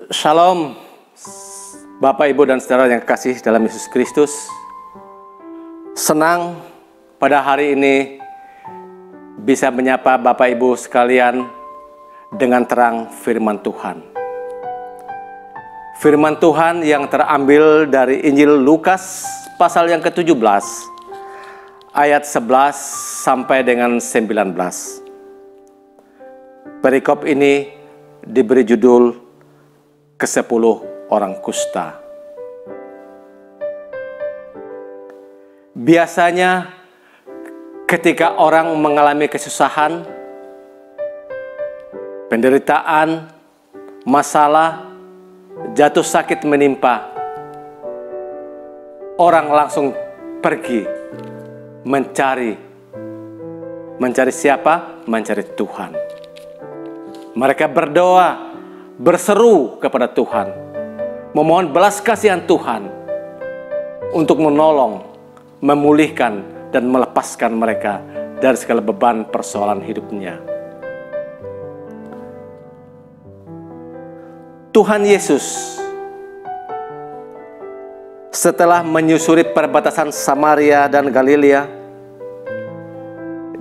Shalom, Bapak, Ibu, dan saudara yang kekasih dalam Yesus Kristus. Senang pada hari ini bisa menyapa Bapak Ibu sekalian dengan terang firman Tuhan. Firman Tuhan yang terambil dari Injil Lukas pasal yang ke-17, ayat 11 sampai dengan 19. Perikop ini diberi judul ke-10 orang kusta. Biasanya ketika orang mengalami kesusahan, penderitaan, masalah, jatuh sakit menimpa, orang langsung pergi mencari siapa? Mencari Tuhan. Mereka berdoa, berseru kepada Tuhan, memohon belas kasihan Tuhan untuk menolong, memulihkan, dan melepaskan mereka dari segala beban persoalan hidupnya. Tuhan Yesus setelah menyusuri perbatasan Samaria dan Galilea,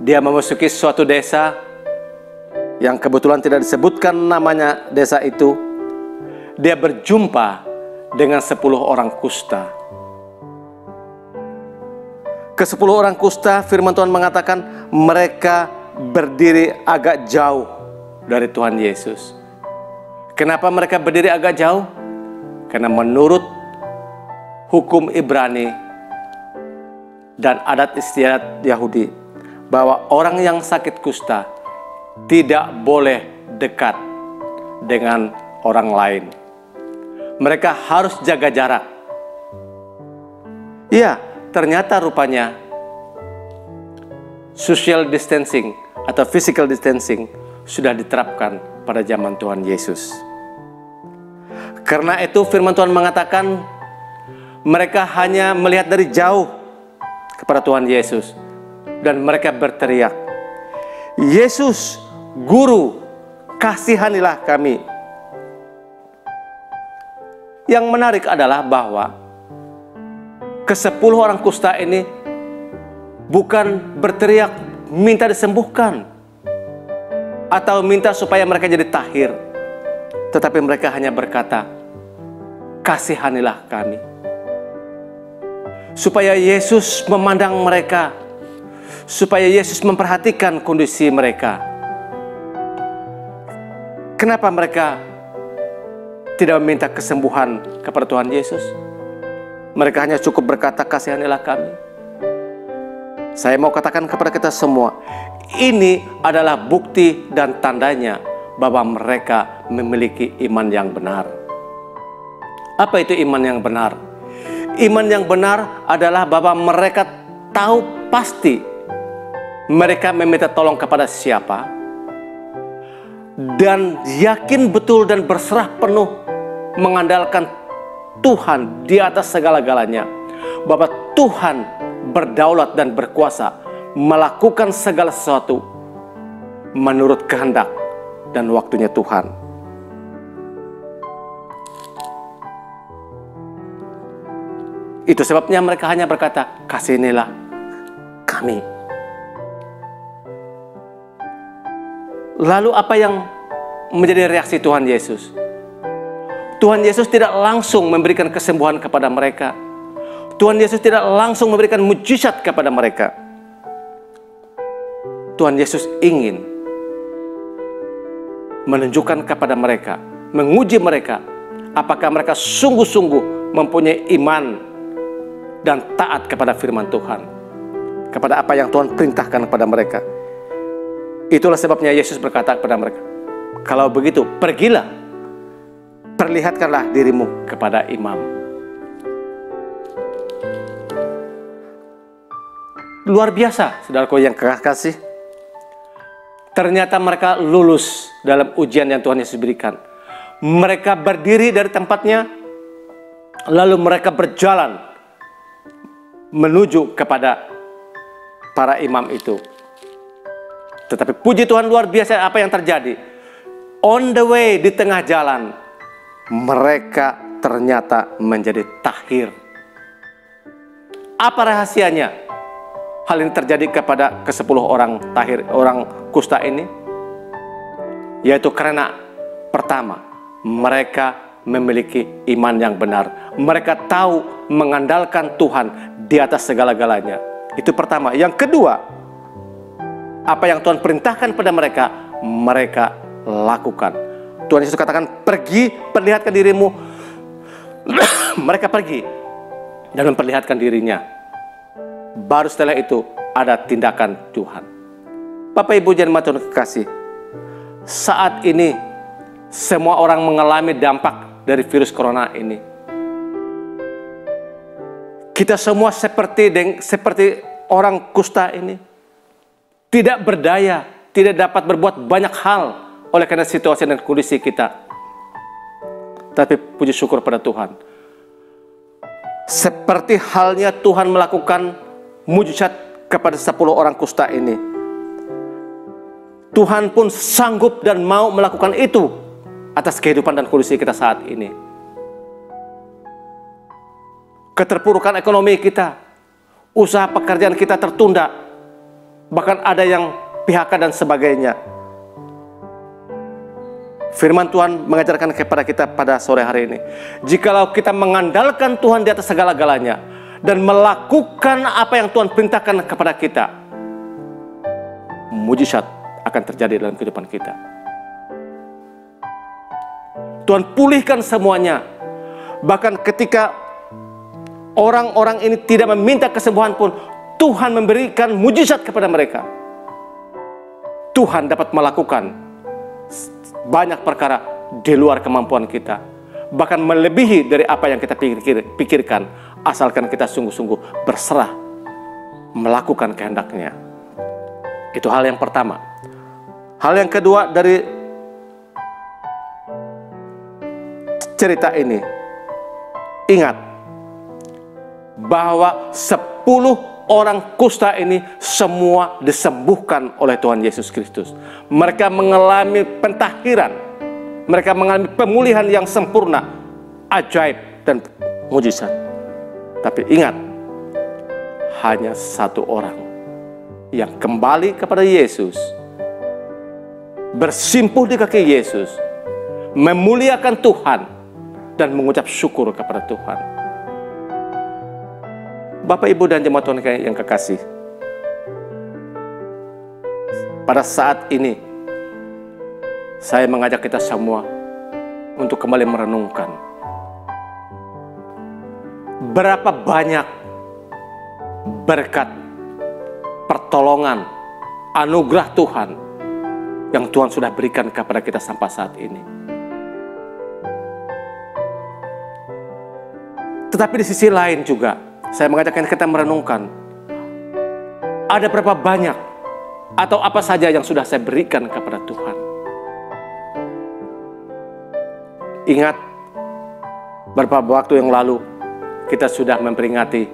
dia memasuki suatu desa yang kebetulan tidak disebutkan namanya desa itu. Dia berjumpa dengan 10 orang kusta. Ke-10 orang kusta, firman Tuhan mengatakan mereka berdiri agak jauh dari Tuhan Yesus. Kenapa mereka berdiri agak jauh? Karena menurut hukum Ibrani dan adat istiadat Yahudi, bahwa orang yang sakit kusta tidak boleh dekat dengan orang lain. Mereka harus jaga jarak. Iya, ternyata rupanya social distancing atau physical distancing sudah diterapkan pada zaman Tuhan Yesus. Karena itu firman Tuhan mengatakan mereka hanya melihat dari jauh kepada Tuhan Yesus dan mereka berteriak, "Yesus, Guru, kasihanilah kami." Yang menarik adalah bahwa ke-10 orang kusta ini bukan berteriak minta disembuhkan atau minta supaya mereka jadi tahir, tetapi mereka hanya berkata, "Kasihanilah kami." Supaya Yesus memandang mereka, supaya Yesus memperhatikan kondisi mereka. Kenapa mereka tidak meminta kesembuhan kepada Tuhan Yesus? Mereka hanya cukup berkata, "Kasihanilah kami." Saya mau katakan kepada kita semua, ini adalah bukti dan tandanya bahwa mereka memiliki iman yang benar. Apa itu iman yang benar? Iman yang benar adalah bahwa mereka tahu pasti mereka meminta tolong kepada siapa, dan yakin betul dan berserah penuh mengandalkan Tuhan di atas segala-galanya, bahwa Tuhan berdaulat dan berkuasa melakukan segala sesuatu menurut kehendak dan waktunya Tuhan. Itu sebabnya mereka hanya berkata, "Kasihanilah kami." Lalu apa yang menjadi reaksi Tuhan Yesus? Tuhan Yesus tidak langsung memberikan kesembuhan kepada mereka. Tuhan Yesus tidak langsung memberikan mujizat kepada mereka. Tuhan Yesus ingin menunjukkan kepada mereka, menguji mereka, apakah mereka sungguh-sungguh mempunyai iman dan taat kepada firman Tuhan, kepada apa yang Tuhan perintahkan kepada mereka. Itulah sebabnya Yesus berkata kepada mereka, "Kalau begitu, pergilah, perlihatkanlah dirimu kepada imam." Luar biasa, saudaraku yang kekasih. Ternyata mereka lulus dalam ujian yang Tuhan Yesus berikan. Mereka berdiri dari tempatnya, lalu mereka berjalan menuju kepada para imam itu. Tetapi puji Tuhan, luar biasa apa yang terjadi. On the way, di tengah jalan, mereka ternyata menjadi tahir. Apa rahasianya hal ini terjadi kepada ke-10 orang tahir, orang kusta ini? Yaitu karena pertama, mereka memiliki iman yang benar. Mereka tahu mengandalkan Tuhan di atas segala-galanya. Itu pertama. Yang kedua, apa yang Tuhan perintahkan pada mereka, mereka lakukan. Tuhan Yesus katakan, pergi, perlihatkan dirimu. Mereka pergi dan memperlihatkan dirinya. Baru setelah itu ada tindakan Tuhan. Bapak Ibu jemaat Tuhan kekasih, saat ini semua orang mengalami dampak dari virus corona ini. Kita semua seperti orang kusta ini, tidak berdaya, tidak dapat berbuat banyak hal oleh karena situasi dan kondisi kita. Tapi puji syukur pada Tuhan, seperti halnya Tuhan melakukan mujizat kepada 10 orang kusta ini, Tuhan pun sanggup dan mau melakukan itu atas kehidupan dan kondisi kita saat ini. Keterpurukan ekonomi kita, usaha pekerjaan kita tertunda, bahkan ada yang PHK dan sebagainya. Firman Tuhan mengajarkan kepada kita pada sore hari ini, jikalau kita mengandalkan Tuhan di atas segala-galanya dan melakukan apa yang Tuhan perintahkan kepada kita, mujizat akan terjadi dalam kehidupan kita. Tuhan pulihkan semuanya. Bahkan ketika orang-orang ini tidak meminta kesembuhan pun, Tuhan memberikan mujizat kepada mereka. Tuhan dapat melakukan banyak perkara di luar kemampuan kita, bahkan melebihi dari apa yang kita pikirkan, asalkan kita sungguh-sungguh berserah melakukan kehendaknya. Itu hal yang pertama. Hal yang kedua dari cerita ini, ingat bahwa 10 orang kusta ini semua disembuhkan oleh Tuhan Yesus Kristus. Mereka mengalami pentahiran, mereka mengalami pemulihan yang sempurna, ajaib dan mujizat. Tapi ingat, hanya 1 orang yang kembali kepada Yesus, bersimpuh di kaki Yesus, memuliakan Tuhan dan mengucap syukur kepada Tuhan. Bapak, Ibu, dan jemaat Tuhan yang kekasih, pada saat ini saya mengajak kita semua untuk kembali merenungkan berapa banyak berkat, pertolongan, anugerah Tuhan yang Tuhan sudah berikan kepada kita sampai saat ini. Tetapi di sisi lain juga saya mengajak kita merenungkan, ada berapa banyak atau apa saja yang sudah saya berikan kepada Tuhan. Ingat, beberapa waktu yang lalu kita sudah memperingati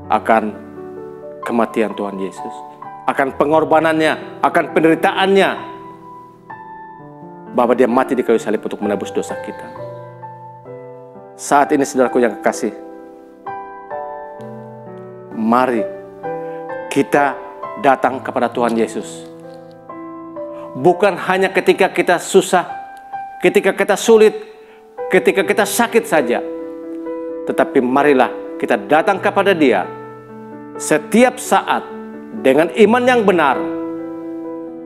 akan kematian Tuhan Yesus, akan pengorbanannya, akan penderitaannya, bahwa dia mati di kayu salib untuk menebus dosa kita. Saat ini saudaraku yang kekasih, mari kita datang kepada Tuhan Yesus. Bukan hanya ketika kita susah, ketika kita sulit, ketika kita sakit saja. Tetapi marilah kita datang kepada Dia setiap saat dengan iman yang benar,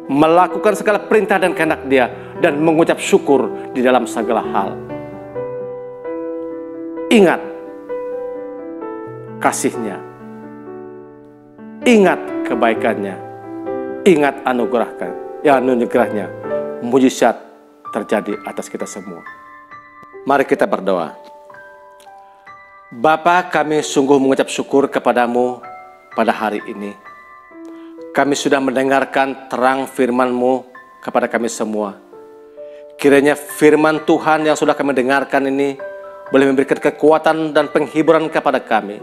melakukan segala perintah dan kehendak Dia, dan mengucap syukur di dalam segala hal. Ingat kasih-Nya, ingat kebaikannya, ingat anugerahnya, mujizat terjadi atas kita semua. Mari kita berdoa. Bapa, kami sungguh mengucap syukur kepadamu pada hari ini. Kami sudah mendengarkan terang firman-Mu kepada kami semua. Kiranya firman Tuhan yang sudah kami dengarkan ini boleh memberikan kekuatan dan penghiburan kepada kami,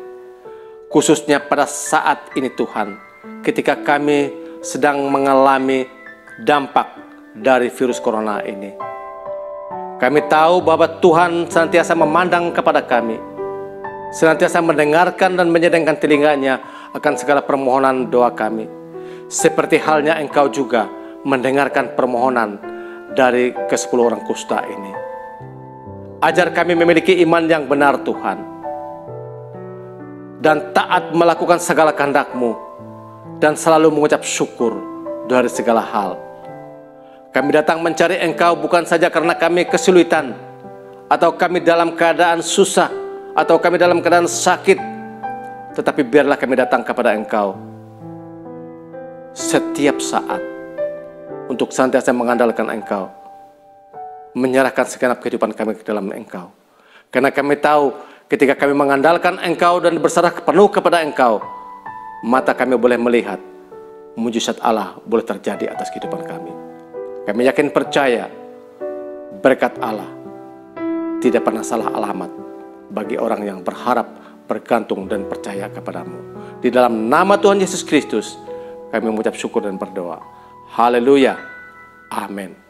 khususnya pada saat ini Tuhan, ketika kami sedang mengalami dampak dari virus corona ini. Kami tahu bahwa Tuhan senantiasa memandang kepada kami, senantiasa mendengarkan dan menyedengkan telinganya akan segala permohonan doa kami. Seperti halnya Engkau juga mendengarkan permohonan dari ke-10 orang kusta ini. Ajar kami memiliki iman yang benar Tuhan, dan taat melakukan segala kehendak-Mu, dan selalu mengucap syukur dari segala hal. Kami datang mencari Engkau bukan saja karena kami kesulitan, atau kami dalam keadaan susah, atau kami dalam keadaan sakit, tetapi biarlah kami datang kepada Engkau setiap saat untuk senantiasa mengandalkan Engkau, menyerahkan segenap kehidupan kami ke dalam Engkau. Karena kami tahu ketika kami mengandalkan Engkau dan berserah penuh kepada Engkau, mata kami boleh melihat mujizat Allah boleh terjadi atas kehidupan kami. Kami yakin percaya berkat Allah tidak pernah salah alamat bagi orang yang berharap, bergantung dan percaya kepadamu. Di dalam nama Tuhan Yesus Kristus kami mengucap syukur dan berdoa. Haleluya. Amin.